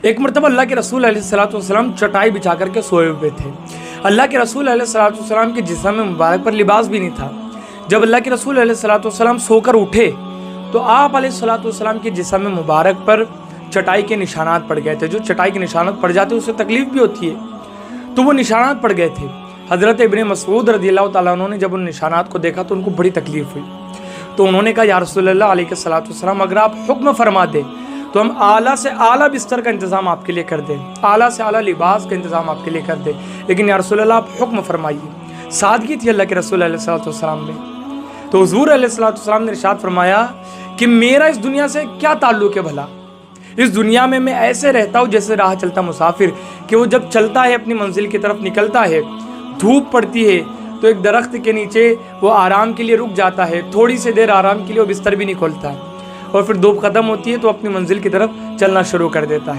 एक मरतबा अल्लाह के रसूल अलैहिस्सलातु वस्सलाम चटाई बिछा करके सोए हुए थे। अल्लाह के रसूल अलैहिस्सलातु वस्सलाम के जिस्म में मुबारक पर लिबास भी नहीं था। जब अल्लाह के रसूल अलैहिस्सलातु वस्सलाम सोकर उठे तो आप अलैहिस्सलातु वस्सलाम के जिस्म में मुबारक पर चटाई के निशानात पड़ गए थे। जो चटाई के निशानात पड़ जाते हैं उससे तकलीफ भी होती है, तो वो निशानात पड़ गए थे। हज़रत इब्न मसऊद रज़ियल्लाहु ताला अन्हु ने जब उन निशानात को देखा तो उनको बड़ी तकलीफ हुई। तो उन्होंने कहा, या रसूलल्लाह अलैहिस्सलातु वस्सलाम, अगर आप हुक्म फरमा दें तो हम आला से आला बिस्तर का इंतज़ाम आपके लिए कर दें, आला से आला लिबास का इंतज़ाम आपके लिए कर दें, लेकिन या रसूलल्लाह आप हुक्म फरमाइए। सादगी थी अल्लाह के रसूल अलैहिस्सलातु वस्सलाम में। तो हुज़ूर अलैहिस्सलातु वस्सलाम ने इरशाद फरमाया कि मेरा इस दुनिया से क्या ताल्लुक़ है भला। इस दुनिया में मैं ऐसे रहता हूँ जैसे राह चलता मुसाफिर, कि वो जब चलता है अपनी मंजिल की तरफ निकलता है, धूप पड़ती है तो एक दरख्त के नीचे वो आराम के लिए रुक जाता है, थोड़ी सी देर आराम के लिए वो बिस्तर भी नहीं खोलता, और फिर धूप ख़त्म होती है तो अपनी मंजिल की तरफ चलना शुरू कर देता है।